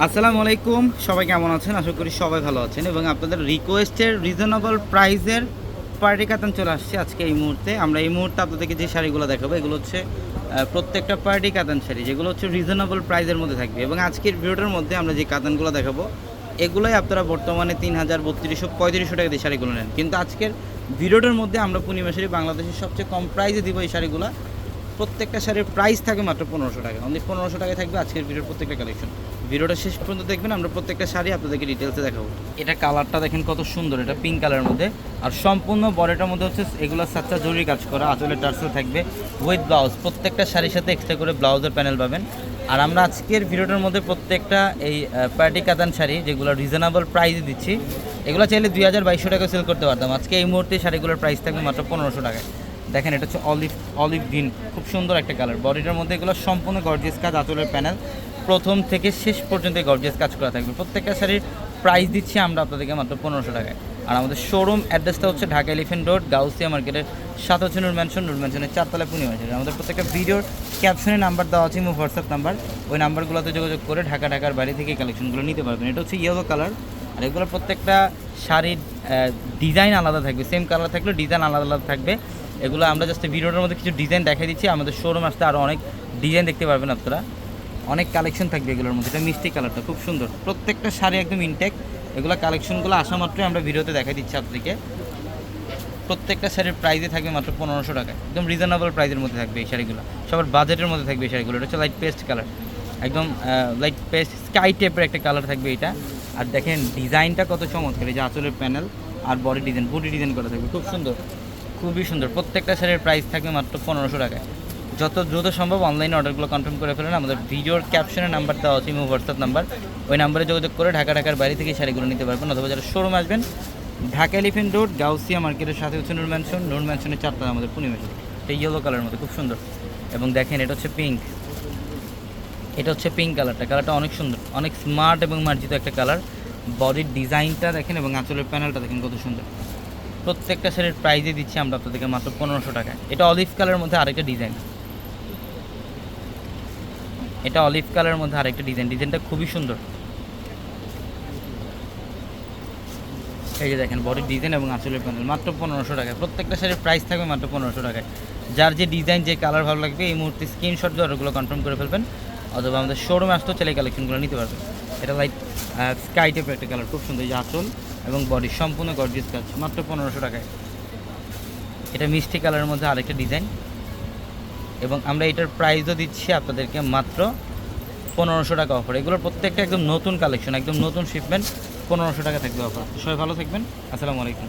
আসসালামু আলাইকুম, সবাই কেমন আছেন? আশা করি সবাই ভালো আছেন এবং আপনাদের রিকোয়েস্টের রিজনেবল প্রাইসের পার্টি কাতান চলে আসছে আজকে এই মুহূর্তে। আমরা এই মুহূর্তে আপনাদেরকে যে শাড়িগুলো দেখাবো এগুলো হচ্ছে প্রত্যেকটা পার্টি কাতান শাড়ি, যেগুলো হচ্ছে রিজনেবল প্রাইসের মধ্যে থাকবে। এবং আজকের ভিডিওটার মধ্যে আমরা যে কাতানগুলো দেখাবো এগুলোই আপনারা বর্তমানে ৩,০০০, ৩২০০, ৩৫০০ টাকা দিয়ে শাড়িগুলো নেন। কিন্তু আজকের ভিডিওটার মধ্যে আমরা পূর্ণিমা শাড়ি বাংলাদেশের সবচেয়ে কম প্রাইসে দিব এই শাড়িগুলো। প্রত্যেকটা শাড়ির প্রাইস থাকে মাত্র ১৫০০ টাকা। অনলি ১৫০০ টাকায় থাকবে আজকের ভিডিওর প্রত্যেকটা কালেকশন। ভিডিওটা শেষ পর্যন্ত দেখবেন, আমরা প্রত্যেকটা শাড়ি আপনাদেরকে ডিটেলসে দেখাবো। এটা কালারটা দেখেন কত সুন্দর, এটা পিঙ্ক কালারের মধ্যে। আর সম্পূর্ণ বডিটার মধ্যে হচ্ছে এগুলো সাচ্চা জরুরি কাজ করা, আঁচলে টার্সেল থাকবে উইথ ব্লাউজ। প্রত্যেকটা শাড়ির সাথে এক্সট্রা করে ব্লাউজের প্যানেল পাবেন। আর আমরা আজকের ভিডিওটার মধ্যে প্রত্যেকটা এই পার্টি কাতান শাড়ি যেগুলো রিজনেবল প্রাইসে দিচ্ছি, এগুলো চাইলে ২,০০০-২২০০ টাকা সেল করতে পারতাম। আজকে এই মুহূর্তে শাড়িগুলোর প্রাইস থাকবে মাত্র ১৫০০ টাকায়। দেখেন এটা হচ্ছে অলিভ গ্রিন, খুব সুন্দর একটা কালার। বডিটার মধ্যে এগুলো সম্পূর্ণ গর্জিয়াস কাজ, আঁচলের প্যানেল প্রথম থেকে শেষ পর্যন্ত গর্জিয়াস কাজ করা থাকবে। প্রত্যেকটা শাড়ির প্রাইস দিচ্ছি আমরা আপনাদেরকে মাত্র ১৫০০ টাকায়। আর আমাদের শোরুম অ্যাড্রেসটা হচ্ছে ঢাকা এলিফ্যান্ট রোড, গাউসিয়া মার্কেটের সাথে হচ্ছে নূর ম্যানশনের ৪তলায় পূর্ণিমা শাড়ি। আমাদের প্রত্যেকটা ভিডিওর ক্যাপশনে নাম্বার দেওয়া আছে, হোয়াটসঅ্যাপ নাম্বার। ওই নাম্বারগুলোতে যোগাযোগ করে ঢাকার বাইরে থেকে কালেকশনগুলো নিতে পারবেন। এটা হচ্ছে ইয়েলো কালার। আর এগুলো প্রত্যেকটা শাড়ির ডিজাইন আলাদা থাকবে, সেম কালার থাকলেও ডিজাইন আলাদা আলাদা থাকবে। এগুলো আমরা জাস্ট ভিডিওটার মধ্যে কিছু ডিজাইন দেখাই দিচ্ছি। আমাদের শোরুম আসতে আরও অনেক ডিজাইন দেখতে পারবেন আপনারা, অনেক কালেকশন থাকবে এগুলোর মধ্যে। এটা মিষ্টি কালারটা খুব সুন্দর, প্রত্যেকটা শাড়ি একদম ইনটেক। এগুলো কালেকশনগুলো আসা মাত্রই আমরা ভিডিওতে দেখাই দিচ্ছি আপনাদেরকে। প্রত্যেকটা শাড়ির প্রাইসে থাকবে মাত্র ১৫০০ টাকায়, একদম রিজনেবল প্রাইসের মধ্যে থাকবে এই শাড়িগুলো, সবার বাজেটের মধ্যে থাকবে এই শাড়িগুলো। এটা হচ্ছে লাইট পেস্ট কালার, একদম লাইট পেস্ট স্কাই টাইপের একটা কালার থাকবে এটা। আর দেখেন ডিজাইনটা কত চমৎকার, এই যে আঁচলের প্যানেল আর বডি ডিজাইন করা থাকবে, খুব সুন্দর, খুবই সুন্দর। প্রত্যেকটা শাড়ির প্রাইস থাকবে মাত্র ১৫০০ টাকায়। যত দ্রুত সম্ভব অনলাইনে অর্ডারগুলো কনফার্ম করে ফেলেন। আমাদের ভিডিওর ক্যাপশনের নাম্বার দেওয়া আছে, হোয়াটসঅ্যাপ নাম্বার। ওই নাম্বারে যোগাযোগ করে ঢাকার বাইরে থেকে শাড়িগুলো নিতে পারবেন। অথবা যারা শোরুম আসবেন, ঢাকা এলিফ্যান্ট রোড, গাউসিয়া মার্কেটের সাথে হচ্ছে নূর ম্যানশনের ৪তলা আমাদের পূর্ণিমা শাড়ি। এটা ইয়েলো কালারের মধ্যে খুব সুন্দর। এবং দেখেন এটা হচ্ছে পিঙ্ক, এটা হচ্ছে পিঙ্ক কালারটা অনেক সুন্দর, অনেক স্মার্ট এবং মার্জিত একটা কালার। বডির ডিজাইনটা দেখেন এবং আঁচলের প্যানেলটা দেখেন কত সুন্দর। প্রত্যেকটা শাড়ির প্রাইজে দিচ্ছি আমরা আপনাদেরকে মাত্র ১৫০০ টাকায়। এটা অলিভ কালারের মধ্যে আরেকটা ডিজাইন, এটা অলিভ কালারের মধ্যে আরেকটা ডিজাইনটা খুবই সুন্দর। এই যে দেখেন বডির ডিজাইন এবং আঁচলের প্যানেল মাত্র ১৫০০ টাকায়। প্রত্যেকটা শাড়ির প্রাইস থাকবে মাত্র ১৫০০ টাকায়। যার যে ডিজাইন, যে কালার ভালো লাগবে এই মুহূর্তে স্ক্রিনশট দিয়ে অর্ডারগুলো কনফার্ম করে ফেলবেন। অথবা আমাদের শোরুমে আসতেও চাইলে কালেকশনগুলো নিতে পারবেন। এটা লাইট স্কাই টাইপের একটা কালার, খুব সুন্দর। এই যে আঁচল এবং বডি সম্পূর্ণ গর্জিয়াস কাজ, মাত্র ১৫০০ টাকায়। এটা মিষ্টি কালারের মধ্যে আরেকটা ডিজাইন, এবং আমরা এটার প্রাইসও দিচ্ছি আপনাদেরকে মাত্র ১৫০০ টাকা অফার। এগুলোর প্রত্যেকটা একদম নতুন কালেকশন, একদম নতুন শিপমেন্ট, ১৫০০ টাকা থাকবে অফার। সবাই ভালো থাকবেন, আসসালামু আলাইকুম।